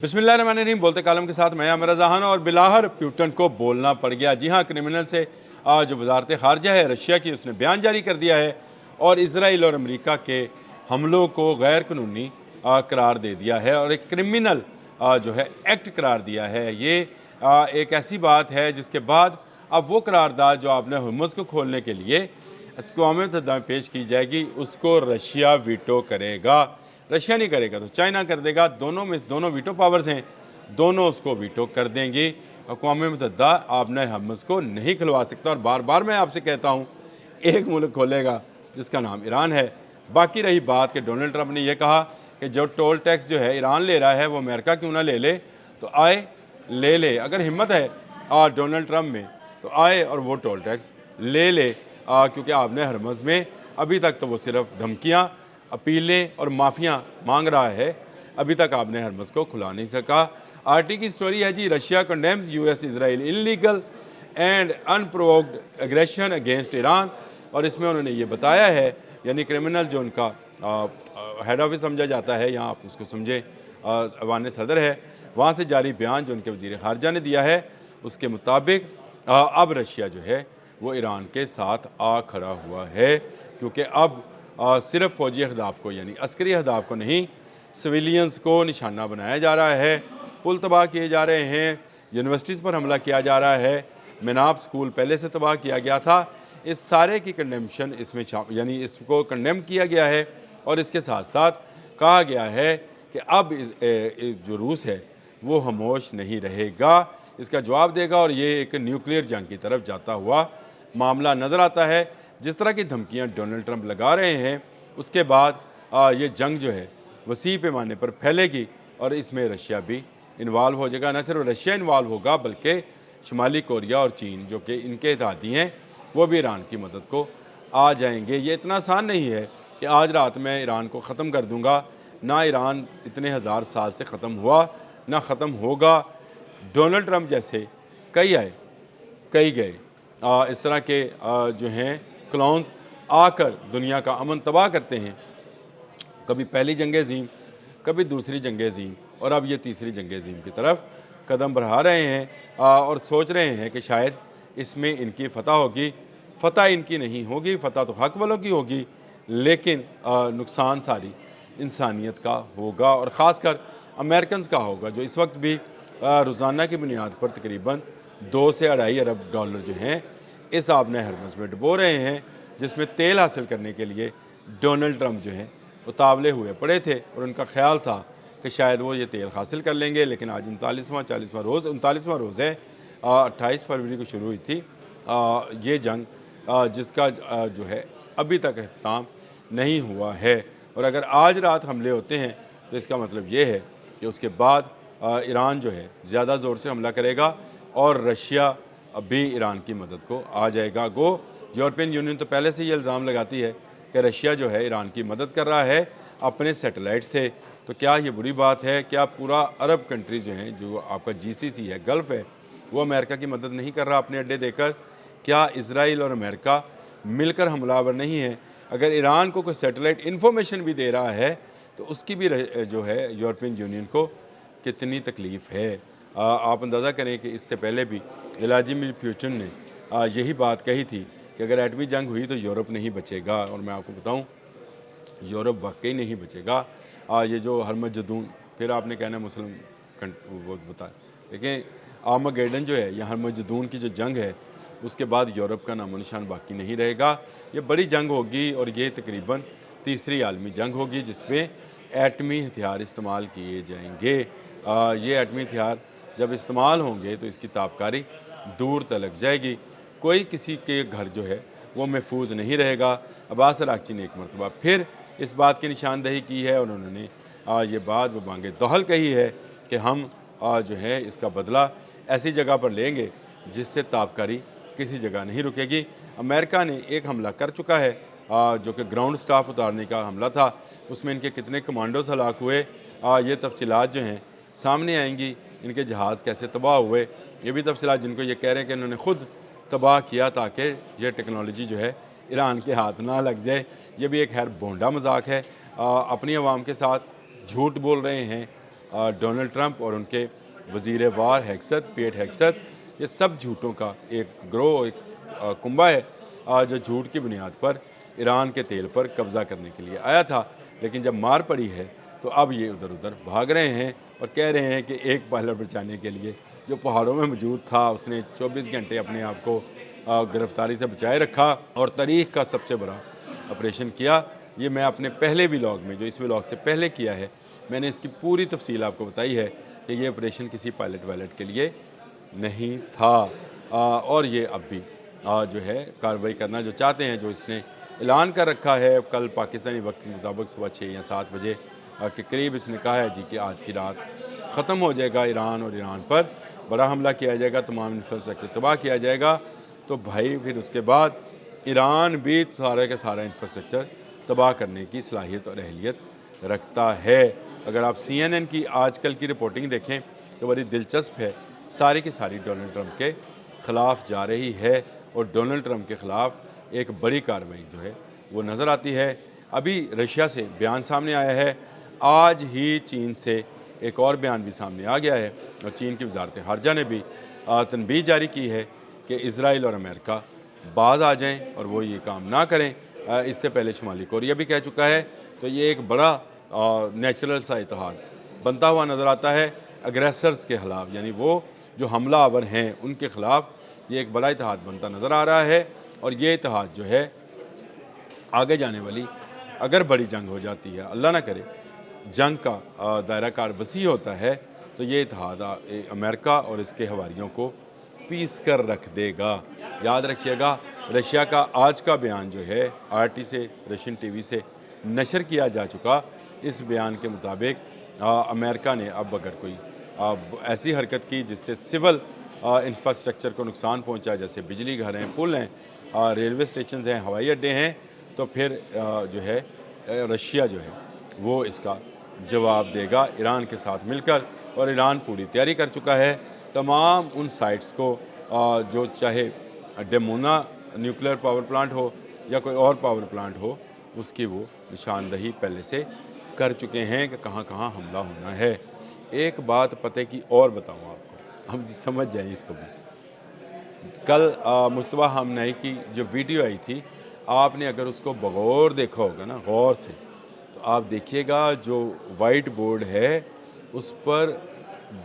बिस्मिल्लाहिर्रहमानिर्रहीम। बोलते कालम के साथ मैं आमिर रज़ा खान। और बिलाहर प्यूटन को बोलना पड़ गया। जी हाँ, क्रिमिनल से जो वजारत ख़ारजा है रशिया की, उसने बयान जारी कर दिया है और इसराइल और अमेरिका के हमलों को गैर कानूनी करार दे दिया है और एक क्रिमिनल जो है एक्ट करार दिया है। ये एक ऐसी बात है जिसके बाद अब वो करारदाद जो आपने हुर्मुज़ को खोलने के लिए अक़वाम मुत्तहिदा में पेश की जाएगी, उसको रशिया वीटो करेगा। रशिया नहीं करेगा तो चाइना कर देगा। दोनों में दोनों वीटो पावर्स हैं, दोनों उसको वीटो कर देंगी। अक़वाम मुत्तहिदा आपने हुर्मुज़ को नहीं खुलवा सकता। और बार बार मैं आपसे कहता हूँ, एक मुल्क खोलेगा जिसका नाम ईरान है। बाकी रही बात कि डोनाल्ड ट्रंप ने यह कहा कि जो टोल टैक्स जो है ईरान ले रहा है वो अमेरिका क्यों ना ले ले, तो आए ले ले। अगर हिम्मत है डोनाल्ड ट्रंप में तो आए और वो टोल टैक्स ले ले, क्योंकि आपने हुर्मुज़ में अभी तक तो वो सिर्फ धमकियाँ, अपीलें और माफ़ियाँ मांग रहा है। अभी तक आपने हुर्मुज़ को खुला नहीं सका। आरटी की स्टोरी है जी, Russia condemns US Israel illegal and unprovoked aggression against Iran. और इसमें उन्होंने ये बताया है, यानी क्रिमिनल जो उनका हेड ऑफिस समझा जाता है, यहाँ आप उसको समझे अवान सदर है, वहाँ से जारी बयान जो उनके वज़ीर ख़ारजा ने दिया है, उसके मुताबिक अब रशिया जो है वो ईरान के साथ आ खड़ा हुआ है। क्योंकि अब सिर्फ फ़ौजी अहदाफ़ को, यानी अस्करी अहदाफ़ को नहीं, सिविलियंस को निशाना बनाया जा रहा है। पुल तबाह किए जा रहे हैं, यूनिवर्सिटीज़ पर हमला किया जा रहा है, मिनाब स्कूल पहले से तबाह किया गया था। इस सारे की कंडेमशन इसमें यानी इसको कंडेम किया गया है। और इसके साथ साथ कहा गया है कि अब जो रूस है वो खामोश नहीं रहेगा, इसका जवाब देगा। और ये एक न्यूक्लियर जंग की तरफ जाता हुआ मामला नज़र आता है। जिस तरह की धमकियाँ डोनाल्ड ट्रंप लगा रहे हैं, उसके बाद ये जंग जो है वसी पैमाने पर फैलेगी और इसमें रशिया भी इन्वॉल्व हो जाएगा। न सिर्फ रशिया इन्वॉल्व होगा बल्कि शुमाली कोरिया और चीन, जो कि इनके इत्तेहादी हैं, वो भी ईरान की मदद को आ जाएंगे। ये इतना आसान नहीं है कि आज रात में ईरान को ख़त्म कर दूँगा। ना ईरान इतने हज़ार साल से ख़त्म हुआ, ना ख़त्म होगा। डोनाल्ड ट्रंप जैसे कई आए कई गए, इस तरह के जो हैं क्लॉन्स आकर दुनिया का अमन तबाह करते हैं। कभी पहली जंग अज़ीम, कभी दूसरी जंग अज़ीम, और अब ये तीसरी जंग अज़ीम की तरफ कदम बढ़ा रहे हैं और सोच रहे हैं कि शायद इसमें इनकी फ़तह होगी। फ़तह इनकी नहीं होगी, फ़तह तो हक़ वालों की होगी, लेकिन नुकसान सारी इंसानियत का होगा और ख़ासकर अमेरिकन का होगा, जो इस वक्त भी रोज़ाना की बुनियाद पर तकरीबन 2 से 2.5 अरब डॉलर जो हैं इस आपने हुर्मुज़ में डुबो रहे हैं, जिसमें तेल हासिल करने के लिए डोनाल्ड ट्रंप जो हैं उतावले हुए पड़े थे। और उनका ख्याल था कि शायद वो ये तेल हासिल कर लेंगे। लेकिन आज 39वां रोज़ है, 28 फरवरी को शुरू हुई थी ये जंग, जिसका जो है अभी तक अख्ताम नहीं हुआ है। और अगर आज रात हमले होते हैं तो इसका मतलब ये है कि उसके बाद ईरान जो है ज़्यादा ज़ोर से हमला करेगा और रशिया भी ईरान की मदद को आ जाएगा। गो यूरोपियन यूनियन तो पहले से ये इल्ज़ाम लगाती है कि रशिया जो है ईरान की मदद कर रहा है अपने सैटेलाइट से। तो क्या ये बुरी बात है? क्या पूरा अरब कंट्री जो हैं, जो आपका जीसीसी है, गल्फ़ है, वो अमेरिका की मदद नहीं कर रहा अपने अड्डे देकर? क्या इसराइल और अमेरिका मिलकर हमलावर नहीं है? अगर ईरान को कोई सैटेलाइट इन्फॉर्मेशन भी दे रहा है तो उसकी भी जो है यूरोपियन यूनियन को कितनी तकलीफ़ है। आप अंदाज़ा करें कि इससे पहले भी व्लादिमीर पुतिन ने यही बात कही थी कि अगर एटमी जंग हुई तो यूरोप नहीं बचेगा। और मैं आपको बताऊं, यूरोप वाकई नहीं बचेगा। ये जो हरमजदून, फिर आपने कहना मुस्लिम वो बताया, लेकिन आर्मागेडन जो है या हरमजदून की जो जंग है, उसके बाद यूरोप का नामो निशान बाकी नहीं रहेगा। ये बड़ी जंग होगी और ये तकरीबन तीसरी आलमी जंग होगी जिसमें एटमी हथियार इस्तेमाल किए जाएंगे। ये एटमी हथियार जब इस्तेमाल होंगे तो इसकी ताबकारी दूर तलक जाएगी। कोई किसी के घर जो है वो महफूज नहीं रहेगा। अब्बास अराग़ची ने एक मरतबा फिर इस बात की निशानदही की है और उन्होंने ये बात बबांगे दोहल कही है कि हम जो है इसका बदला ऐसी जगह पर लेंगे जिससे ताबकारी किसी जगह नहीं रुकेगी। अमेरिका ने एक हमला कर चुका है जो कि ग्राउंड स्टाफ उतारने का हमला था, उसमें इनके कितने कमांडोज हलाक हुए, ये तफसीलात जो हैं सामने आएंगी। इनके जहाज़ कैसे तबाह हुए, ये भी तफसीलात, जिनको ये कह रहे हैं कि इन्होंने ख़ुद तबाह किया ताकि ये टेक्नोलॉजी जो है ईरान के हाथ ना लग जाए। ये भी एक खैर भोंडा मजाक है। अपनी आवाम के साथ झूठ बोल रहे हैं डोनाल्ड ट्रंप और उनके वज़ीर वार हेगसत, पेट हेगसत, ये सब झूठों का एक ग्रोह, एक कुंबा है जो झूठ की बुनियाद पर ईरान के तेल पर कब्ज़ा करने के लिए आया था। लेकिन जब मार पड़ी है तो अब ये उधर उधर भाग रहे हैं और कह रहे हैं कि एक पायलट बचाने के लिए जो पहाड़ों में मौजूद था उसने 24 घंटे अपने आप को गिरफ्तारी से बचाए रखा और तारीख़ का सबसे बड़ा ऑपरेशन किया। ये मैं अपने पहले व्लॉग में, जो इस व्लॉग से पहले किया है, मैंने इसकी पूरी तफसील आपको बताई है कि ये ऑपरेशन किसी पायलट वायलट के लिए नहीं था। और ये अब भी जो है कार्रवाई करना जो चाहते हैं, जो इसने ऐलान कर रखा है कल पाकिस्तानी वक्त के मुताबिक सुबह 6 या 7 बजे के करीब इसने कहा है जी कि आज की रात ख़त्म हो जाएगा ईरान, और ईरान पर बड़ा हमला किया जाएगा, तमाम इंफ्रास्ट्रक्चर तबाह किया जाएगा। तो भाई फिर उसके बाद ईरान भी सारे का सारा इंफ्रास्ट्रक्चर तबाह करने की सलाहियत और अहलियत रखता है। अगर आप CNN की आजकल की रिपोर्टिंग देखें तो बड़ी दिलचस्प है, सारी की सारी डोनाल्ड ट्रंप के ख़िलाफ़ जा रही है और डोनाल्ड ट्रंप के ख़िलाफ़ एक बड़ी कार्रवाई जो है वो नज़र आती है। अभी रशिया से बयान सामने आया है, आज ही चीन से एक और बयान भी सामने आ गया है और चीन की वजारत खारजा ने भी तनबीह जारी की है कि इज़राइल और अमेरिका बाज आ जाएं और वो ये काम ना करें। इससे पहले शुमाली कोरिया भी कह चुका है। तो ये एक बड़ा नेचुरल सा इत्तेहाद बनता हुआ नज़र आता है अग्रेसर्स के ख़िलाफ़, यानी वो जो हमला आवर हैं उनके ख़िलाफ़ ये एक बड़ा इत्तेहाद बनता नज़र आ रहा है। और ये इत्तेहाद जो है आगे जाने वाली अगर बड़ी जंग हो जाती है, अल्लाह ना करे जंग का दायरा कार वसी होता है, तो ये इत्तेहाद अमेरिका और इसके हवारियों को पीस कर रख देगा। याद रखिएगा, रशिया का आज का बयान जो है RT से, रशियन TV से नशर किया जा चुका, इस बयान के मुताबिक अमेरिका ने अब अगर कोई ऐसी हरकत की जिससे सिविल इंफ्रास्ट्रक्चर को नुकसान पहुंचा, जैसे बिजली घर हैं, पुल हैं, रेलवे स्टेशन हैं, हवाई अड्डे हैं, तो फिर जो है रशिया जो है वो इसका जवाब देगा ईरान के साथ मिलकर। और ईरान पूरी तैयारी कर चुका है, तमाम उन साइट्स को जो चाहे डेमोना न्यूक्लियर पावर प्लांट हो या कोई और पावर प्लांट हो, उसकी वो निशानदही पहले से कर चुके हैं कि कहाँ कहाँ हमला होना है। एक बात पते की और बताऊँ आपको, हम समझ जाएं इसको भी। कल मुस्तफा हमनई की जो वीडियो आई थी, आपने अगर उसको बगौर देखा होगा ना, गौर से, तो आप देखिएगा जो वाइट बोर्ड है उस पर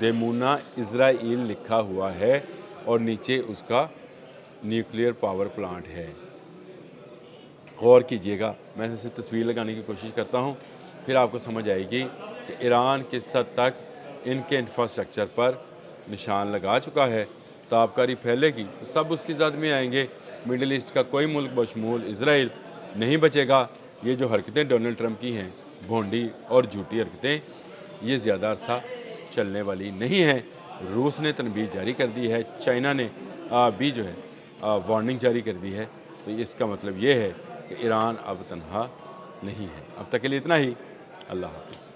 डेमोना इज़राइल लिखा हुआ है और नीचे उसका न्यूक्लियर पावर प्लांट है। गौर कीजिएगा, मैं इसे तस्वीर लगाने की कोशिश करता हूँ, फिर आपको समझ आएगी कि ईरान किस हद तक इनके इंफ्रास्ट्रक्चर पर निशान लगा चुका है। ताबकारी फैलेगी तो सब उसकी ज़द में आएंगे। मिडिल ईस्ट का कोई मुल्क बशमूल इज़राइल नहीं बचेगा। ये जो हरकतें डोनाल्ड ट्रंप की हैं, भोंडी और झूठी हरकतें, ये ज़्यादा अरसा चलने वाली नहीं हैं। रूस ने तनबीह जारी कर दी है, चाइना ने भी जो है वार्निंग जारी कर दी है। तो इसका मतलब ये है कि ईरान अब तनहा नहीं है। अब तक के लिए इतना ही। अल्लाह हाफ़िज़।